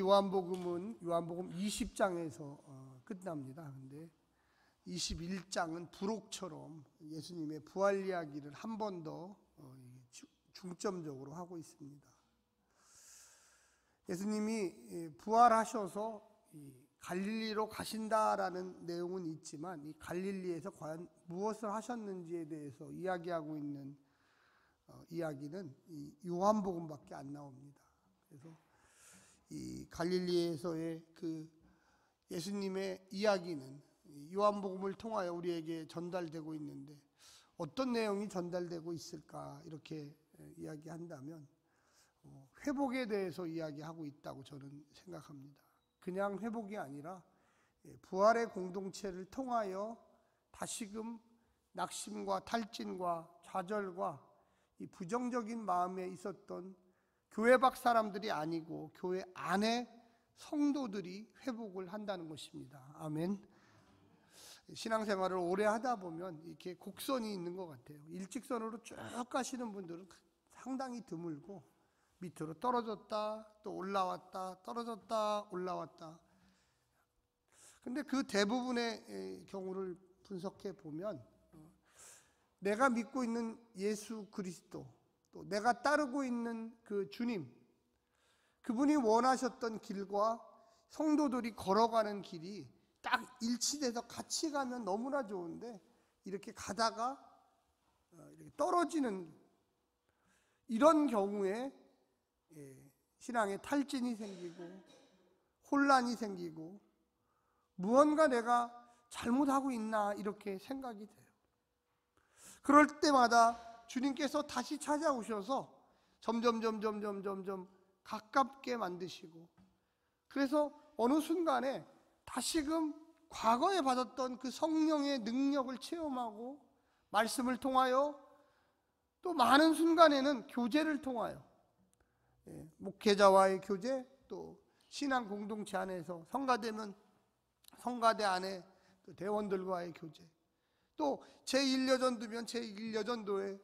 요한복음은 요한복음 20장에서 끝납니다. 근데 21장은 부록처럼 예수님의 부활 이야기를 한 번 더 중점적으로 하고 있습니다. 예수님이 부활하셔서 갈릴리로 가신다라는 내용은 있지만 이 갈릴리에서 과연 무엇을 하셨는지에 대해서 이야기하고 있는 이야기는 이 요한복음밖에 안 나옵니다. 그래서 이 갈릴리에서의 그 예수님의 이야기는 요한복음을 통하여 우리에게 전달되고 있는데 어떤 내용이 전달되고 있을까 이렇게 이야기한다면 회복에 대해서 이야기하고 있다고 저는 생각합니다. 그냥 회복이 아니라 부활의 공동체를 통하여 다시금 낙심과 탈진과 좌절과 이 부정적인 마음에 있었던 교회 밖 사람들이 아니고 교회 안에 성도들이 회복을 한다는 것입니다. 아멘. 신앙생활을 오래 하다 보면 이렇게 곡선이 있는 것 같아요. 일직선으로 쭉 가시는 분들은 상당히 드물고 밑으로 떨어졌다 또 올라왔다 떨어졌다 올라왔다. 근데 그 대부분의 경우를 분석해 보면 내가 믿고 있는 예수 그리스도 또 내가 따르고 있는 그 주님, 그분이 원하셨던 길과 성도들이 걸어가는 길이 딱 일치돼서 같이 가면 너무나 좋은데 이렇게 가다가 이렇게 떨어지는 이런 경우에 신앙에 탈진이 생기고 혼란이 생기고 무언가 내가 잘못하고 있나 이렇게 생각이 돼요. 그럴 때마다 주님께서 다시 찾아오셔서 점점 가깝게 만드시고 그래서 어느 순간에 다시금 과거에 받았던 그 성령의 능력을 체험하고 말씀을 통하여 또 많은 순간에는 교제를 통하여 목회자와의 교제 또 신앙 공동체 안에서 성가되면 성가대 안에 또 대원들과의 교제 또 제1여전도면 제1여전도의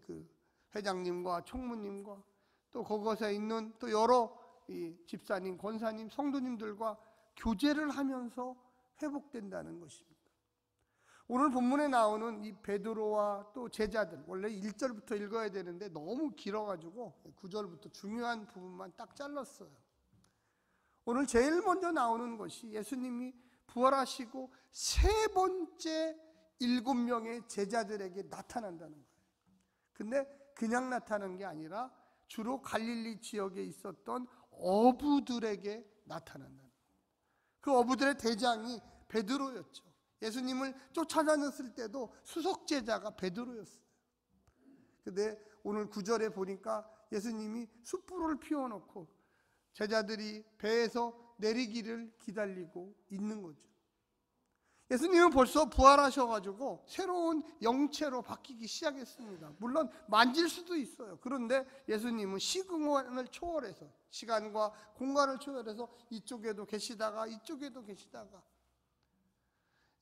그 회장님과 총무님과 또 그것에 있는 또 여러 이 집사님, 권사님, 성도님들과 교제를 하면서 회복된다는 것입니다. 오늘 본문에 나오는 이 베드로와 또 제자들, 원래 1절부터 읽어야 되는데 너무 길어가지고 9절부터 중요한 부분만 딱 잘랐어요. 오늘 제일 먼저 나오는 것이 예수님이 부활하시고 세 번째 7명의 제자들에게 나타난다는 거예요. 근데 그냥 나타난 게 아니라 주로 갈릴리 지역에 있었던 어부들에게 나타난다는 거예요. 그 어부들의 대장이 베드로였죠. 예수님을 쫓아다녔을 때도 수석 제자가 베드로였어요. 근데 오늘 9절에 보니까 예수님이 숯불을 피워놓고 제자들이 배에서 내리기를 기다리고 있는 거죠. 예수님은 벌써 부활하셔가지고 새로운 영체로 바뀌기 시작했습니다. 물론 만질 수도 있어요. 그런데 예수님은 시공간을 초월해서 시간과 공간을 초월해서 이쪽에도 계시다가 이쪽에도 계시다가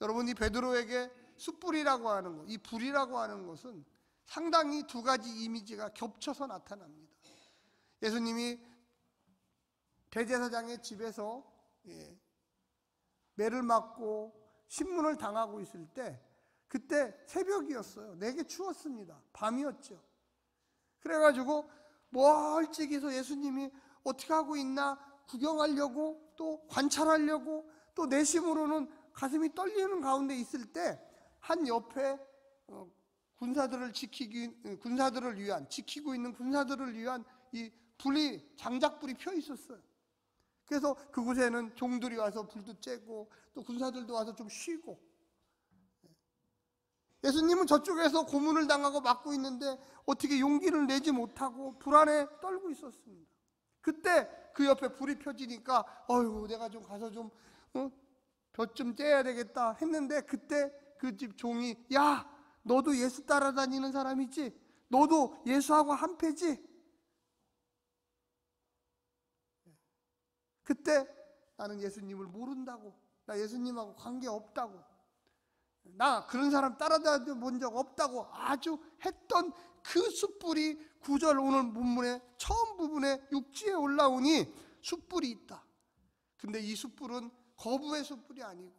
여러분 이 베드로에게 숯불이라고 하는 것, 이 불이라고 하는 것은 상당히 두 가지 이미지가 겹쳐서 나타납니다. 예수님이 대제사장의 집에서 매를 맞고 신문을 당하고 있을 때 그때 새벽이었어요. 내게 추웠습니다. 밤이었죠. 그래가지고 멀찍이서 예수님이 어떻게 하고 있나 구경하려고 또 관찰하려고 또 내심으로는 가슴이 떨리는 가운데 있을 때 한 옆에 군사들을 지키고 있는 군사들을 위한 이 불이 장작불이 펴 있었어요. 그래서 그곳에는 종들이 와서 불도 쬐고 또 군사들도 와서 좀 쉬고 예수님은 저쪽에서 고문을 당하고 맞고 있는데 어떻게 용기를 내지 못하고 불안에 떨고 있었습니다. 그때 그 옆에 불이 펴지니까 어휴 내가 좀 가서 좀 볕 좀 쬐야 되겠다 했는데 그때 그 집 종이 야 너도 예수 따라다니는 사람이지? 너도 예수하고 한패지? 그때 나는 예수님을 모른다고 나 예수님하고 관계없다고 나 그런 사람 따라다녀 본 적 없다고 아주 했던 그 숯불이 9절 오늘 본문의 처음 부분에 육지에 올라오니 숯불이 있다. 근데 이 숯불은 거부의 숯불이 아니고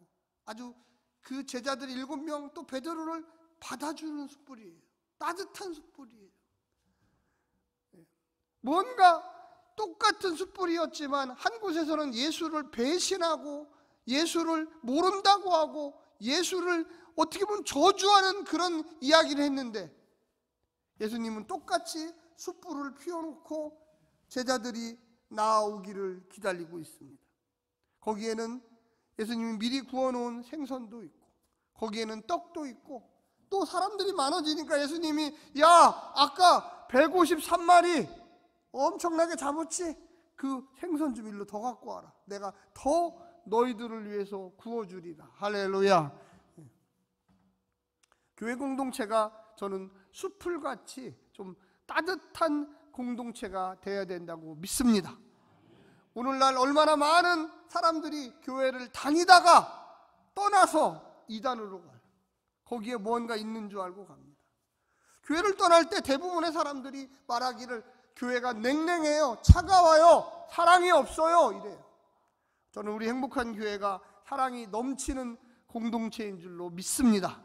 아주 그 제자들 7명 또 베드로를 받아주는 숯불이에요. 따뜻한 숯불이에요. 뭔가 똑같은 숯불이었지만 한 곳에서는 예수를 배신하고 예수를 모른다고 하고 예수를 어떻게 보면 저주하는 그런 이야기를 했는데, 예수님은 똑같이 숯불을 피워놓고 제자들이 나오기를 기다리고 있습니다. 거기에는 예수님이 미리 구워놓은 생선도 있고 거기에는 떡도 있고, 또 사람들이 많아지니까 예수님이 야, 아까 153마리 엄청나게 잡았지? 그 생선 좀 일로 더 갖고 와라. 내가 더 너희들을 위해서 구워주리라. 할렐루야. 교회 공동체가 저는 숯불같이 좀 따뜻한 공동체가 되어야 된다고 믿습니다. 오늘날 얼마나 많은 사람들이 교회를 다니다가 떠나서 이단으로 가요. 거기에 뭔가 있는 줄 알고 갑니다. 교회를 떠날 때 대부분의 사람들이 말하기를 교회가 냉랭해요, 차가워요, 사랑이 없어요 이래요. 저는 우리 행복한 교회가 사랑이 넘치는 공동체인 줄로 믿습니다.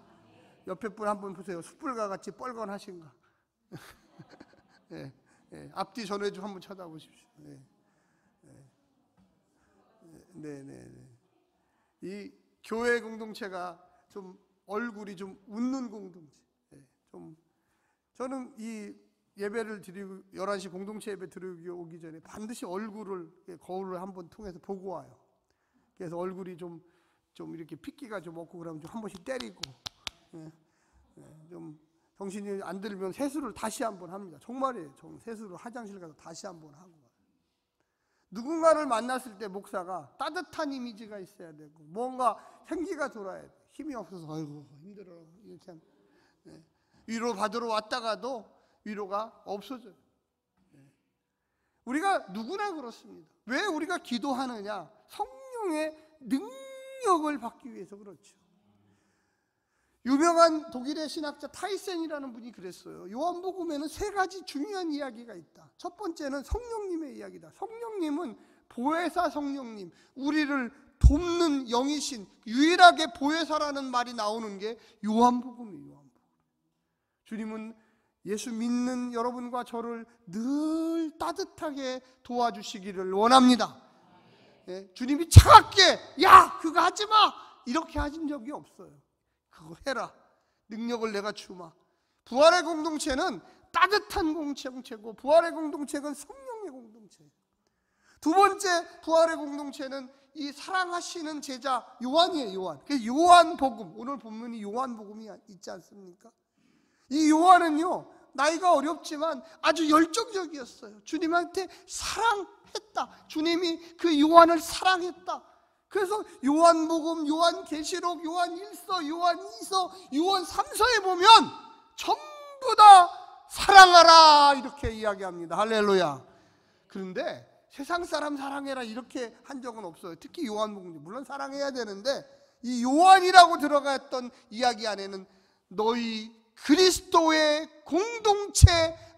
옆에 분 한번 보세요. 숯불과 같이 뻘건하신가? 예, 예, 앞뒤 전회 좀 한번 쳐다보십시오. 예, 네, 네, 네. 이 교회 공동체가 좀 얼굴이 좀 웃는 공동체. 예, 좀 저는 이 예배를 드리고 11시 공동체 예배 드리고 오기 전에 반드시 얼굴을 거울을 한번 통해서 보고 와요. 그래서 얼굴이 좀 이렇게 핏기가 좀 없고 그러면 좀 한 번씩 때리고, 좀 정신이 안 들면 세수를 다시 한번 합니다. 정말이에요. 세수를 화장실 가서 다시 한번 하고 와요. 누군가를 만났을 때 목사가 따뜻한 이미지가 있어야 되고 뭔가 생기가 돌아야 돼. 힘이 없어서 아이고 힘들어 이렇게 하면, 위로 받으러 왔다가도 위로가 없어져요. 우리가 누구나 그렇습니다. 왜 우리가 기도하느냐? 성령의 능력을 받기 위해서 그렇죠. 유명한 독일의 신학자 타이센이라는 분이 그랬어요. 요한복음에는 3가지 중요한 이야기가 있다. 첫 번째는 성령님의 이야기다. 성령님은 보혜사 성령님, 우리를 돕는 영이신 유일하게 보혜사라는 말이 나오는 게 요한복음이에요. 요한복음. 주님은 예수 믿는 여러분과 저를 늘 따뜻하게 도와주시기를 원합니다. 예, 주님이 차갑게 야 그거 하지마 이렇게 하신 적이 없어요. 그거 해라, 능력을 내가 주마. 부활의 공동체는 따뜻한 공동체고 부활의 공동체는 성령의 공동체예요. 두 번째 부활의 공동체는 이 사랑하시는 제자 요한이에요. 요한. 그래서 요한복음, 오늘 본문이 요한복음이 있지 않습니까? 이 요한은요 나이가 어렵지만 아주 열정적이었어요. 주님한테 사랑했다. 주님이 그 요한을 사랑했다. 그래서 요한복음, 요한계시록, 요한1서, 요한2서, 요한3서에 보면 전부 다 사랑하라 이렇게 이야기합니다. 할렐루야. 그런데 세상 사람 사랑해라 이렇게 한 적은 없어요. 특히 요한복음, 물론 사랑해야 되는데 이 요한이라고 들어갔던 이야기 안에는 너희 그리스도의 공동체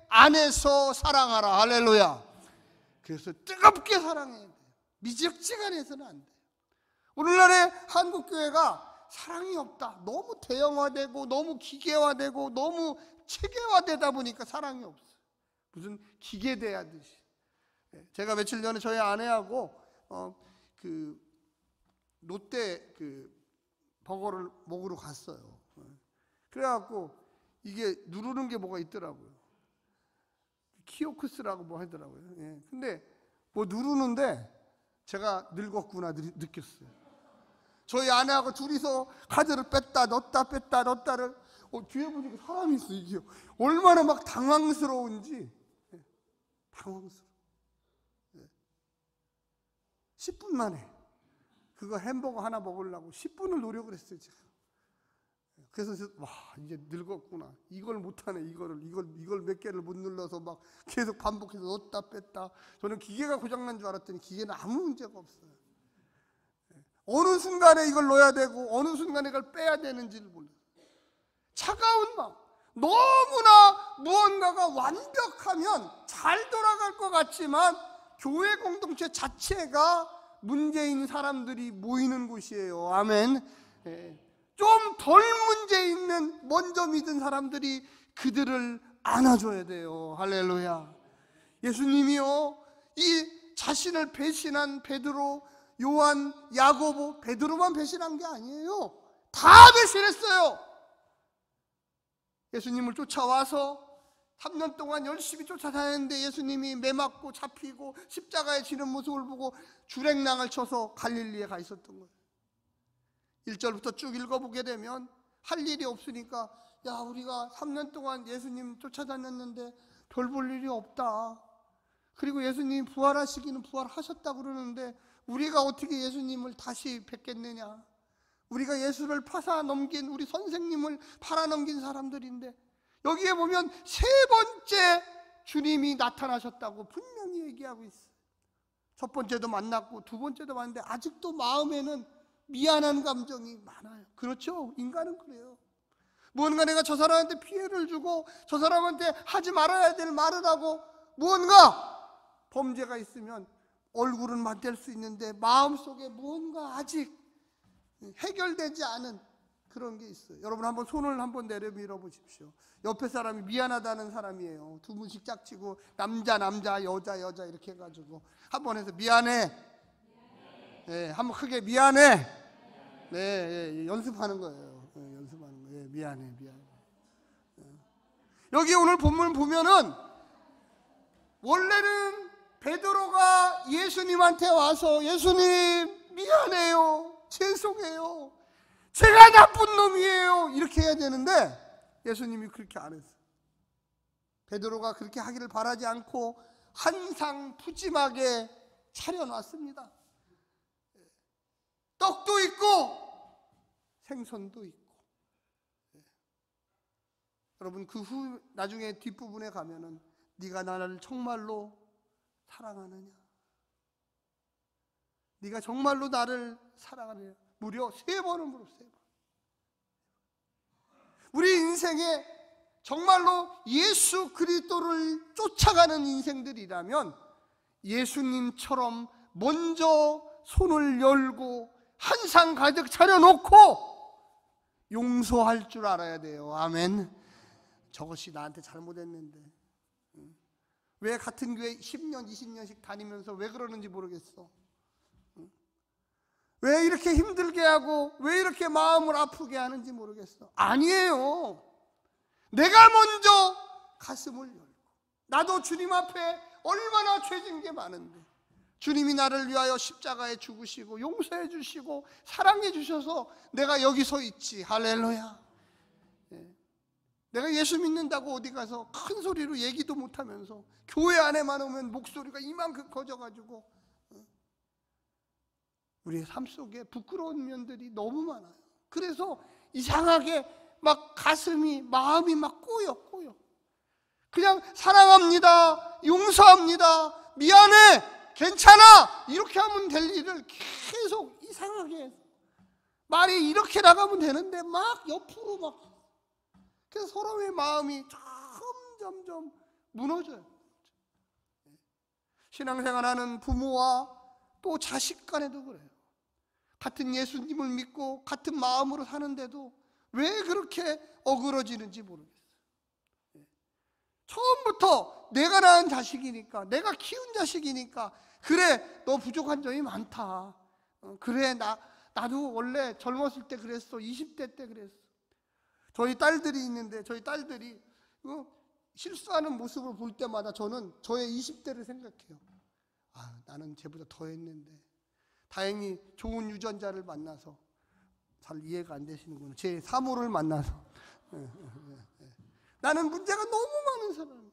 안에서 사랑하라. 할렐루야. 그래서 뜨겁게 사랑해야 돼요. 미적지간해서는 안 돼요. 오늘날의 한국교회가 사랑이 없다. 너무 대형화되고 너무 기계화되고 너무 체계화되다 보니까 사랑이 없어요. 무슨 기계대하듯이. 제가 며칠 전에 저희 아내하고 그 롯데 그 버거를 먹으러 갔어요. 그래갖고 이게 누르는 게 뭐가 있더라고요. 키오크스라고 뭐 하더라고요. 예. 근데 뭐 누르는데 제가 늙었구나 느꼈어요. 저희 아내하고 둘이서 카드를 뺐다 넣었다 뺐다 넣었다를 뒤에 보니까 사람이 있어. 이게 얼마나 막 당황스러운지. 당황스러워. 10분 만에 그거 햄버거 하나 먹으려고 10분을 노력을 했어요. 제가. 그래서 와 이제 늙었구나. 이걸 못하네. 이걸 몇 개를 못 눌러서 막 계속 반복해서 넣었다 뺐다. 저는 기계가 고장난 줄 알았더니 기계는 아무 문제가 없어요. 어느 순간에 이걸 넣어야 되고 어느 순간에 이걸 빼야 되는지를 몰라요. 차가운 마음. 너무나 무언가가 완벽하면 잘 돌아갈 것 같지만 교회 공동체 자체가 문제인 사람들이 모이는 곳이에요. 아멘. 좀 덜 문제 있는 먼저 믿은 사람들이 그들을 안아줘야 돼요. 할렐루야. 예수님이요, 이 자신을 배신한 베드로, 요한, 야고보, 베드로만 배신한 게 아니에요. 다 배신했어요. 예수님을 쫓아와서 3년 동안 열심히 쫓아다녔는데 예수님이 매 맞고 잡히고 십자가에 지는 모습을 보고 주랭랑을 쳐서 갈릴리에 가 있었던 거예요. 1절부터 쭉 읽어보게 되면 할 일이 없으니까, 야, 우리가 3년 동안 예수님 쫓아다녔는데 별 볼 일이 없다. 그리고 예수님 부활하시기는 부활하셨다고 그러는데 우리가 어떻게 예수님을 다시 뵙겠느냐. 우리가 예수를 팔아넘긴, 우리 선생님을 팔아넘긴 사람들인데, 여기에 보면 세 번째 주님이 나타나셨다고 분명히 얘기하고 있어요. 첫 번째도 만났고 두 번째도 만났는데 아직도 마음에는 미안한 감정이 많아요. 그렇죠? 인간은 그래요. 무언가 내가 저 사람한테 피해를 주고 저 사람한테 하지 말아야 될 말을 하고 무언가 범죄가 있으면 얼굴은 맞댈 수 있는데 마음속에 무언가 아직 해결되지 않은 그런 게 있어요. 여러분 한번 손을 한번 내려밀어 보십시오. 옆에 사람이 미안하다는 사람이에요. 두 분씩 짝치고 남자 여자 이렇게 해가지고 한번 해서 미안해. 네, 한번 크게 미안해. 네, 연습하는 거예요. 네, 연습하는 거예요. 미안해. 여기 오늘 본문 보면은 원래는 베드로가 예수님한테 와서 예수님 미안해요. 죄송해요. 제가 나쁜 놈이에요. 이렇게 해야 되는데 예수님이 그렇게 안 했어요. 베드로가 그렇게 하기를 바라지 않고 한 상 푸짐하게 차려놨습니다. 떡도 있고 생선도 있고. 여러분 그 후 나중에 뒷부분에 가면은 네가 나를 정말로 사랑하느냐, 네가 정말로 나를 사랑하느냐, 무려 3번을 물었어요. 우리 인생에 정말로 예수 그리스도를 쫓아가는 인생들이라면 예수님처럼 먼저 손을 열고 한 상 가득 차려놓고 용서할 줄 알아야 돼요. 아멘. 저것이 나한테 잘못했는데 왜 같은 교회 10년 20년씩 다니면서 왜 그러는지 모르겠어. 왜 이렇게 힘들게 하고 왜 이렇게 마음을 아프게 하는지 모르겠어. 아니에요. 내가 먼저 가슴을 열고, 나도 주님 앞에 얼마나 죄진 게 많은데 주님이 나를 위하여 십자가에 죽으시고 용서해 주시고 사랑해 주셔서 내가 여기 서 있지. 할렐루야. 내가 예수 믿는다고 어디 가서 큰 소리로 얘기도 못하면서 교회 안에만 오면 목소리가 이만큼 커져가지고 우리의 삶 속에 부끄러운 면들이 너무 많아요. 그래서 이상하게 막 가슴이, 마음이 막 꼬여. 그냥 사랑합니다, 용서합니다, 미안해, 괜찮아 이렇게 하면 될 일을 계속 이상하게 해서 말이 이렇게 나가면 되는데 막 옆으로 막, 그래서 서로의 마음이 점점 무너져요. 신앙생활하는 부모와 또 자식 간에도 그래요. 같은 예수님을 믿고 같은 마음으로 사는데도 왜 그렇게 어그러지는지 모르겠어요. 처음부터 내가 낳은 자식이니까, 내가 키운 자식이니까, 그래 너 부족한 점이 많다, 그래 나도 원래 젊었을 때 그랬어, 20대 때 그랬어. 저희 딸들이 있는데 저희 딸들이 실수하는 모습을 볼 때마다 저는 저의 20대를 생각해요. 아, 나는 쟤보다 더 했는데. 다행히 좋은 유전자를 만나서 잘 이해가 안 되시는구나. 제 사모를 만나서 나는 문제가 너무 많은 사람이에요.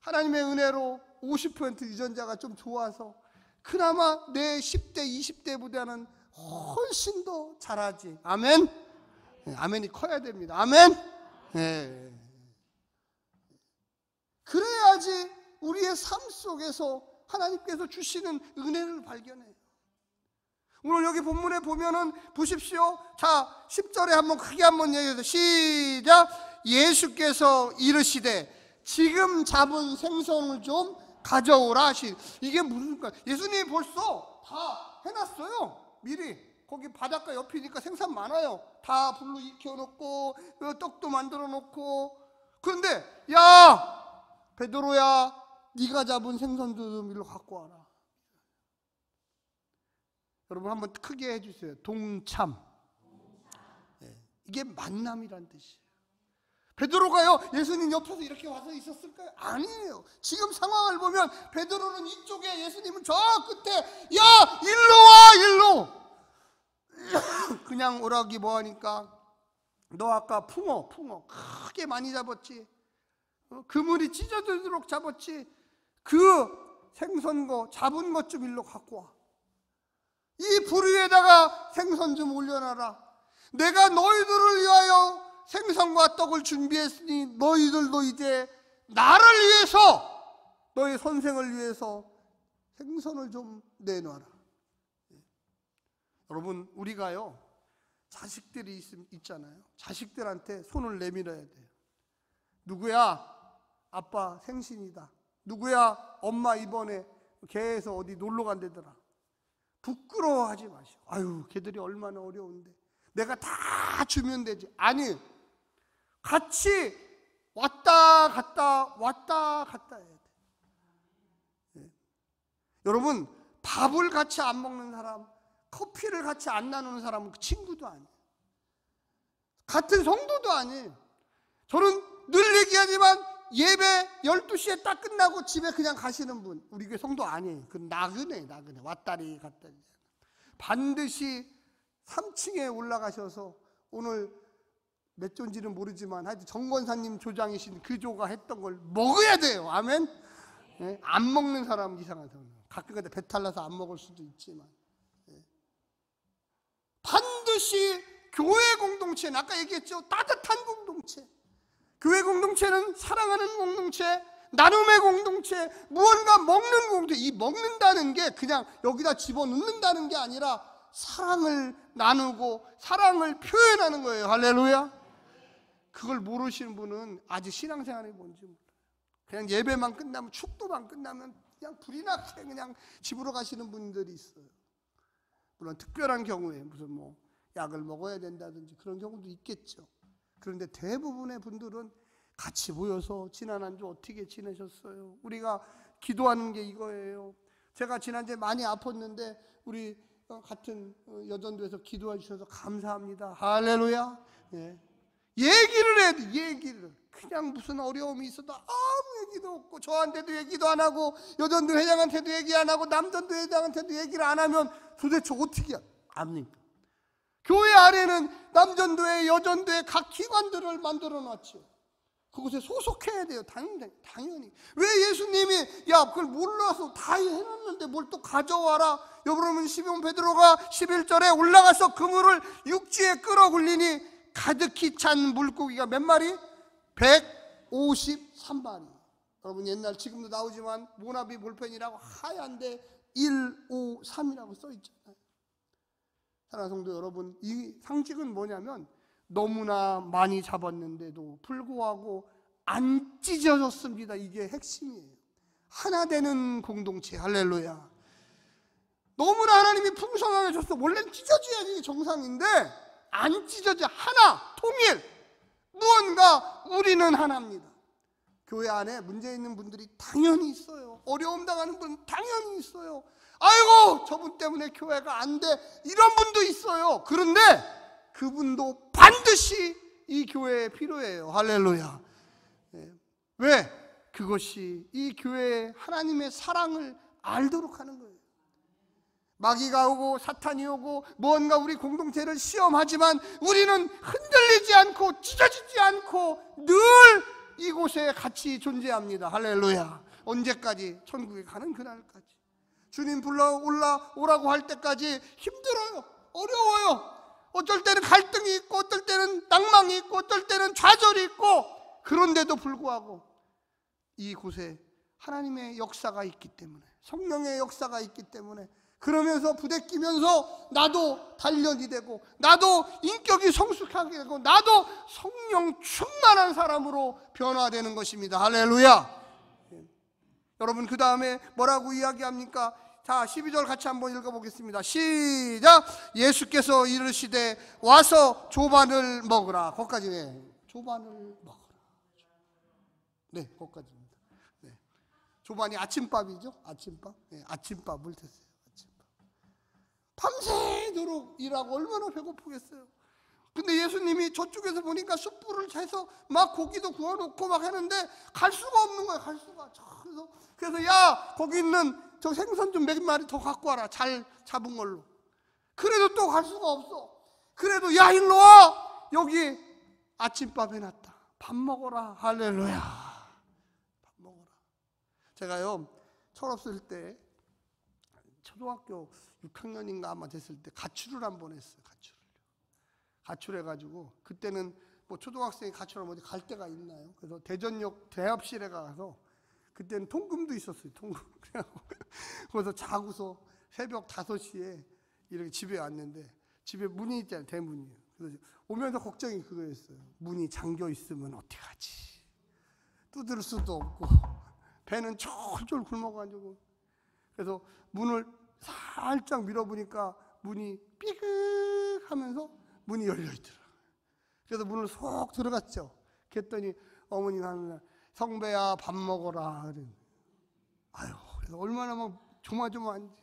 하나님의 은혜로 50% 유전자가 좀 좋아서 그나마 내 10대 20대보다는 훨씬 더 잘하지. 아멘. 아멘이 커야 됩니다. 아멘. 그래야지 우리의 삶 속에서 하나님께서 주시는 은혜를 발견해요. 오늘 여기 본문에 보면은 보십시오. 자, 10절에 한번 크게 한번 얘기해서 시작. 예수께서 이르시되 지금 잡은 생선을 좀 가져오라 하시. 이게 무슨, 예수님이 벌써 다 해놨어요. 미리. 거기 바닷가 옆이니까 생선 많아요. 다 불로 익혀놓고 떡도 만들어 놓고. 그런데 야 베드로야, 네가 잡은 생선 좀 일로 갖고 와라. 여러분 한번 크게 해주세요. 동참. 이게 만남이란 뜻이에요. 베드로가요 예수님 옆에서 이렇게 와서 있었을까요? 아니에요. 지금 상황을 보면 베드로는 이쪽에, 예수님은 저 끝에. 야 일로 와, 일로. 그냥 오라기 뭐하니까, 너 아까 풍어 크게 많이 잡았지, 그물이 찢어지도록 잡았지, 그 생선거 잡은 것 좀 일로 갖고 와. 이 불 위에다가 생선 좀 올려놔라. 내가 너희들을 위하여 생선과 떡을 준비했으니 너희들도 이제 나를 위해서, 너희 선생을 위해서 생선을 좀 내놔라. 여러분 우리가요 자식들이 있잖아요. 자식들한테 손을 내밀어야 돼요. 누구야, 아빠 생신이다. 누구야, 엄마 이번에 개에서 어디 놀러 간대더라. 부끄러워하지 마시고, 아유 걔들이 얼마나 어려운데 내가 다 주면 되지. 아니, 같이 왔다 갔다 해야 돼. 여러분 밥을 같이 안 먹는 사람, 커피를 같이 안 나누는 사람은 그 친구도 아니에요. 같은 성도도 아니에요. 저는 늘 얘기하지만 예배 12시에 딱 끝나고 집에 그냥 가시는 분, 우리 교회 성도 아니에요. 그 나그네 왔다리 갔다리. 반드시 3층에 올라가셔서, 오늘 몇 조인지는 모르지만 하여튼 정권사님 조장이신 그 조가 했던 걸 먹어야 돼요. 아멘. 네? 안 먹는 사람은 이상한 사람, 가끔가다 배탈 나서 안 먹을 수도 있지만, 반드시 교회 공동체는, 아까 얘기했죠, 따뜻한 공동체. 교회 공동체는 사랑하는 공동체, 나눔의 공동체, 무언가 먹는 공동체. 이 먹는다는 게 그냥 여기다 집어넣는다는 게 아니라 사랑을 나누고 사랑을 표현하는 거예요. 할렐루야. 그걸 모르시는 분은 아직 신앙생활이 뭔지 몰라요. 그냥 예배만 끝나면, 축도만 끝나면 그냥 불이 나게 그냥 집으로 가시는 분들이 있어요. 물론 특별한 경우에 무슨 뭐 약을 먹어야 된다든지 그런 경우도 있겠죠. 그런데 대부분의 분들은 같이 모여서 지난 한 주 어떻게 지내셨어요? 우리가 기도하는 게 이거예요. 제가 지난주에 많이 아팠는데 우리 같은 여전도에서 기도해 주셔서 감사합니다. 할렐루야. 예. 얘기를 해야 돼. 얘기를. 그냥 무슨 어려움이 있어도 아무 얘기도 없고, 저한테도 얘기도 안 하고, 여전도 회장한테도 얘기 안 하고, 남전도 회장한테도 얘기를 안 하면 도대체 어떻게 합니까? 교회 안에는 남전도회, 여전도회 각 기관들을 만들어 놨죠. 그곳에 소속해야 돼요. 당연히. 왜 예수님이 야 그걸 몰라서 다 해놨는데 뭘 또 가져와라. 여러분 시몬 베드로가 11절에 올라가서 그물을 육지에 끌어굴리니 가득히 찬 물고기가 몇 마리? 153마리. 여러분 옛날 지금도 나오지만 모나비 볼펜이라고 하얀데 153이라고 써있잖아요. 사랑하는 성도 여러분, 이 상식은 뭐냐면 너무나 많이 잡았는데도 불구하고 안 찢어졌습니다. 이게 핵심이에요. 하나 되는 공동체. 할렐루야. 너무나 하나님이 풍성하게 줬어. 원래는 찢어져야지 정상인데 안 찢어져. 하나, 통일. 무언가 우리는 하나입니다. 교회 안에 문제 있는 분들이 당연히 있어요. 어려움 당하는 분 당연히 있어요. 아이고 저분 때문에 교회가 안 돼, 이런 분도 있어요. 그런데 그분도 반드시 이 교회에 필요해요. 할렐루야. 왜? 그것이 이 교회의 하나님의 사랑을 알도록 하는 거예요. 마귀가 오고 사탄이 오고 무언가 우리 공동체를 시험하지만 우리는 흔들리지 않고 찢어지지 않고 늘 이곳에 같이 존재합니다. 할렐루야. 언제까지? 천국에 가는 그날까지. 주님 불러 오라고 할 때까지 힘들어요. 어려워요. 어쩔 때는 갈등이 있고, 어떨 때는 낭망이 있고, 어떨 때는 좌절이 있고, 그런데도 불구하고 이곳에 하나님의 역사가 있기 때문에, 성령의 역사가 있기 때문에, 그러면서 부대끼면서 나도 단련이 되고, 나도 인격이 성숙하게 되고, 나도 성령 충만한 사람으로 변화되는 것입니다. 할렐루야. 여러분 그 다음에 뭐라고 이야기합니까? 자, 12절 같이 한번 읽어보겠습니다. 시작. 예수께서 이르시되 와서 조반을 먹으라. 거기까지네. 조반을 먹으라. 네, 거기까지입니다. 네. 조반이 아침밥이죠. 아침밥. 네, 아침밥을 드세요. 아침밥. 밤새도록 일하고 얼마나 배고프겠어요. 근데 예수님이 저쪽에서 보니까 숯불을 해서 막 고기도 구워놓고 막 하는데 갈 수가 없는 거야. 갈 수가. 그래서 야, 거기 있는 저 생선 좀 몇 마리 더 갖고 와라. 잘 잡은 걸로. 그래도 또 갈 수가 없어. 그래도 야, 일로 와. 여기 아침밥 해놨다. 밥 먹어라. 할렐루야. 밥 먹어라. 제가요, 철없을 때 초등학교 6학년인가 아마 됐을 때 가출을 한번 했어요. 가출해가지고 그때는 뭐 초등학생이 가출하면 어디 갈 데가 있나요? 그래서 대전역 대합실에 가서 그때는 통금도 있었어요. 통금. 그래서 자고서 새벽 5시에 이렇게 집에 왔는데 집에 문이 있잖아요. 대문이. 그래서 오면서 걱정이 그거였어요. 문이 잠겨 있으면 어떡하지? 두드릴 수도 없고 배는 쫄쫄 굶어가지고 그래서 문을 살짝 밀어보니까 문이 삐끗 하면서 문이 열려있더라고요. 그래서 문을 쏙 들어갔죠. 그랬더니 어머니가 하는 날 성배야 밥 먹어라. 아유, 그래서 얼마나 막 조마조마한지.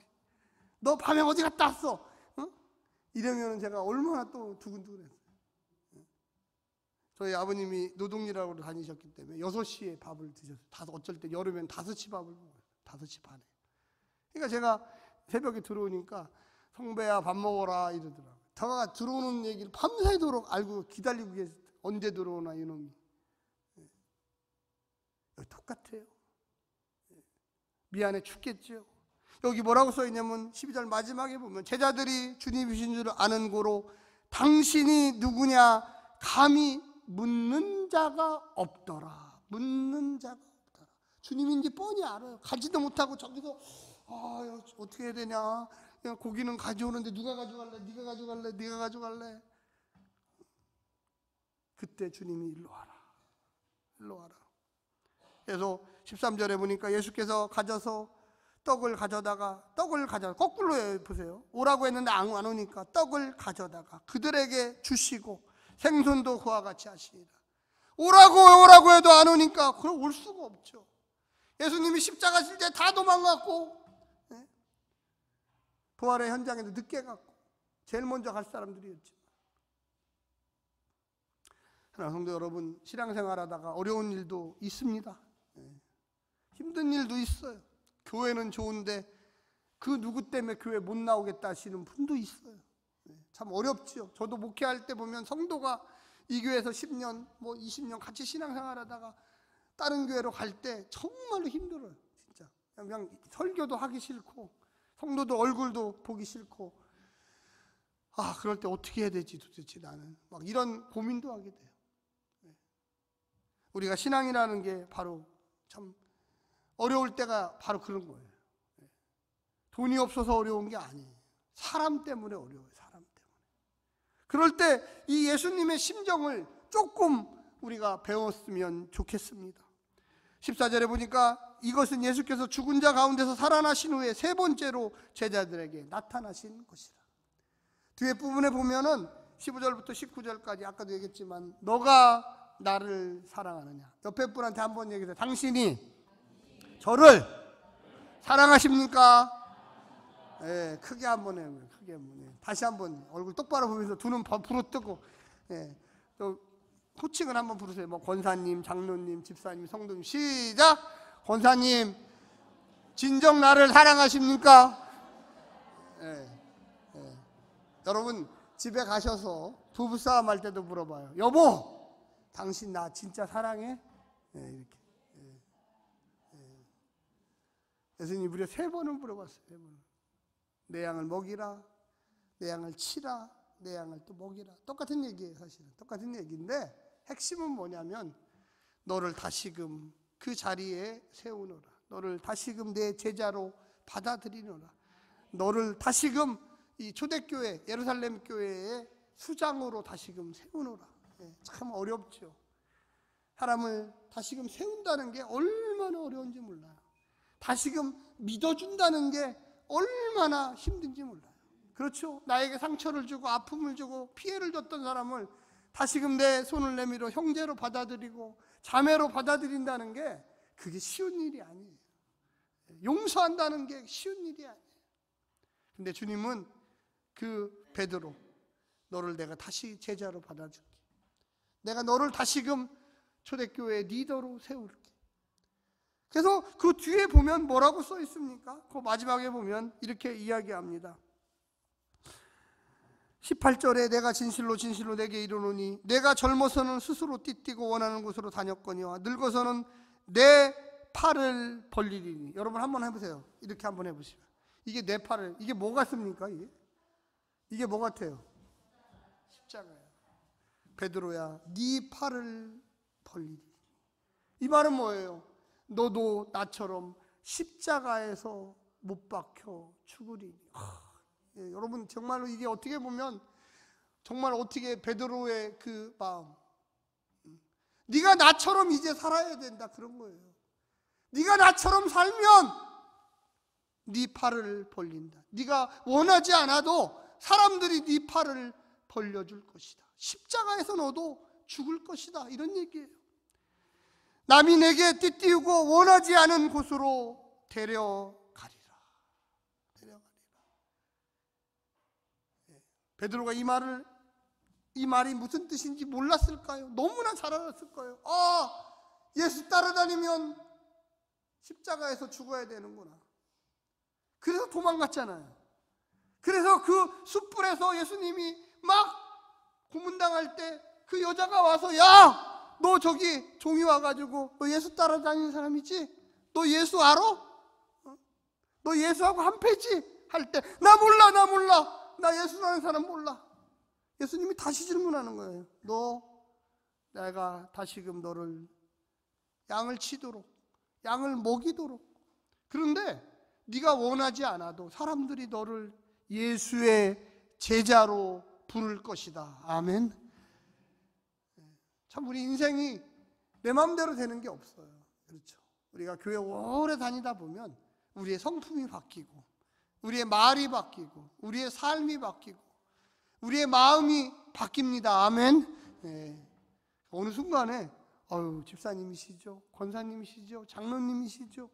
너 밤에 어디 갔다 왔어? 어? 이러면 제가 얼마나 또 두근두근했어요. 저희 아버님이 노동일하러 다니셨기 때문에 6시에 밥을 드셨어요. 어쩔 때 여름엔 5시 밥을 먹어요. 5시 반에. 그러니까 제가 새벽에 들어오니까 성배야 밥 먹어라 이러더라고요. 저가 들어오는 얘기를 밤새도록 알고 기다리고 계세요. 언제 들어오나 이놈이. 똑같아요. 미안해 죽겠죠. 여기 뭐라고 써있냐면 12절 마지막에 보면 제자들이 주님이신 줄 아는 고로 당신이 누구냐 감히 묻는 자가 없더라. 묻는 자가 없더라. 주님인지 뻔히 알아요. 가지도 못하고 저기서 어떻게 해야 되냐. 고기는 가져오는데 누가 가져갈래? 네가 가져갈래? 네가 가져갈래? 그때 주님이 일로 와라. 일로 와라. 그래서 13절에 보니까 예수께서 가져서 떡을 가져다가 거꾸로 보세요. 오라고 했는데 안 오니까 떡을 가져다가 그들에게 주시고 생선도 그와 같이 하시니라. 오라고 해도 안 오니까 그럼 올 수가 없죠. 예수님이 십자가 질 때 다 도망갔고 부활의 현장에도 늦게 갔고 제일 먼저 갈 사람들이었죠. 하나 성도 여러분, 신앙생활하다가 어려운 일도 있습니다. 힘든 일도 있어요. 교회는 좋은데 그 누구 때문에 교회 못 나오겠다 하시는 분도 있어요. 참 어렵죠. 저도 목회할 때 보면 성도가 이 교회에서 10년, 20년 같이 신앙생활하다가 다른 교회로 갈 때 정말로 힘들어요. 진짜 그냥 설교도 하기 싫고 성도들 얼굴도 보기 싫고 그럴 때 어떻게 해야 되지 도대체 나는 막 이런 고민도 하게 돼요. 우리가 신앙이라는 게 바로 참 어려울 때가 바로 그런 거예요. 돈이 없어서 어려운 게 아니에요. 사람 때문에 어려워요. 사람 때문에. 그럴 때 이 예수님의 심정을 조금 우리가 배웠으면 좋겠습니다. 14절에 보니까 이것은 예수께서 죽은 자 가운데서 살아나신 후에 세 번째로 제자들에게 나타나신 것이라. 뒤에 부분에 보면은 15절부터 19절까지 아까도 얘기했지만 너가 나를 사랑하느냐. 옆에 분한테 한번 얘기해요. 당신이 저를 사랑하십니까? 예, 크게 한번 해요. 크게 한번 해요. 다시 한번 얼굴 똑바로 보면서 두 눈 부릅뜨고 또 호칭을 한번 부르세요. 권사님, 장로님, 집사님, 성도님. 시작! 권사님, 진정 나를 사랑하십니까? 여러분 집에 가셔서 부부싸움 할 때도 물어봐요. 여보, 당신 나 진짜 사랑해? 이렇게. 예수님이 무려 3번을 물어봤어요. 3번을. 내 양을 먹이라, 내 양을 치라, 내 양을 또 먹이라. 똑같은 얘기예요. 사실은 똑같은 얘기인데 핵심은 뭐냐면 너를 다시금 그 자리에 세우노라. 너를 다시금 내 제자로 받아들이노라. 너를 다시금 이 초대교회 예루살렘 교회의 수장으로 다시금 세우노라. 참 어렵죠. 사람을 다시금 세운다는 게 얼마나 어려운지 몰라요. 다시금 믿어준다는 게 얼마나 힘든지 몰라요. 그렇죠? 나에게 상처를 주고 아픔을 주고 피해를 줬던 사람을 다시금 내 손을 내밀어 형제로 받아들이고 자매로 받아들인다는 게 그게 쉬운 일이 아니에요. 용서한다는 게 쉬운 일이 아니에요. 근데 주님은 그 베드로, 너를 내가 다시 제자로 받아줄게. 내가 너를 다시금 초대교회 리더로 세울게. 그래서 그 뒤에 보면 뭐라고 써 있습니까? 그 마지막에 보면 이렇게 이야기합니다. 18절에 내가 진실로 진실로 내게 이르노니 내가 젊어서는 스스로 띠뛰고 원하는 곳으로 다녔거니와 늙어서는 내 팔을 벌리리니. 여러분 한번 해보세요. 이렇게 한번 해보시면 이게 내 팔을, 이게 뭐 같습니까? 이게 뭐 같아요? 십자가예요. 베드로야, 네 팔을 벌리리. 이 말은 뭐예요? 너도 나처럼 십자가에서 못 박혀 죽으리니. 예, 여러분 정말로 이게 어떻게 보면 정말 어떻게 베드로의 그 마음, 네가 나처럼 이제 살아야 된다 그런 거예요. 네가 나처럼 살면 네 팔을 벌린다. 네가 원하지 않아도 사람들이 네 팔을 벌려줄 것이다. 십자가에서 너도 죽을 것이다. 이런 얘기예요. 남이 내게 띠띠우고 원하지 않은 곳으로 데려가리라. 베드로가 이 말이 무슨 뜻인지 몰랐을까요? 너무나 잘 알았을 거예요. 예수 따라다니면 십자가에서 죽어야 되는구나. 그래서 도망갔잖아요. 그래서 그 숯불에서 예수님이 막 고문당할 때 그 여자가 와서, 야, 너 저기 종이 와가지고 너 예수 따라다니는 사람이지? 너 예수 알아? 너 예수하고 한패지? 할 때 나 몰라, 나 예수라는 사람 몰라. 예수님이 다시 질문하는 거예요. 내가 다시금 너를 양을 치도록, 양을 먹이도록. 그런데 네가 원하지 않아도 사람들이 너를 예수의 제자로 부를 것이다. 아멘. 참 우리 인생이 내 마음대로 되는 게 없어요. 그렇죠. 우리가 교회 오래 다니다 보면 우리의 성품이 바뀌고, 우리의 말이 바뀌고, 우리의 삶이 바뀌고, 우리의 마음이 바뀝니다. 아멘. 네. 어느 순간에 집사님이시죠, 권사님이시죠, 장로님이시죠.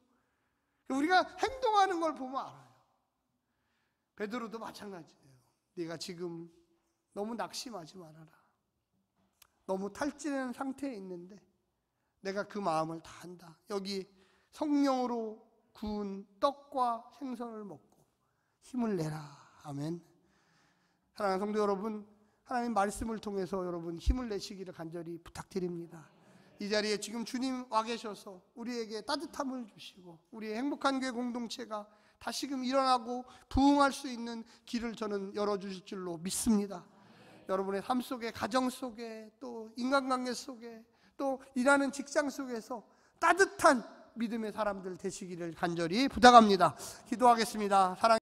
우리가 행동하는 걸 보면 알아요. 베드로도 마찬가지예요. 네가 지금 너무 낙심하지 말아라. 너무 탈진한 상태에 있는데 내가 그 마음을 다 안다. 여기 성령으로 구운 떡과 생선을 먹고 힘을 내라. 아멘. 사랑하는 성도 여러분, 하나님 말씀을 통해서 여러분 힘을 내시기를 간절히 부탁드립니다. 이 자리에 지금 주님 와 계셔서 우리에게 따뜻함을 주시고 우리의 행복한 교회 공동체가 다시금 일어나고 부흥할 수 있는 길을 저는 열어주실 줄로 믿습니다. 여러분의 삶 속에, 가정 속에, 또 인간관계 속에, 또 일하는 직장 속에서 따뜻한 믿음의 사람들 되시기를 간절히 부탁합니다. 기도하겠습니다. 사랑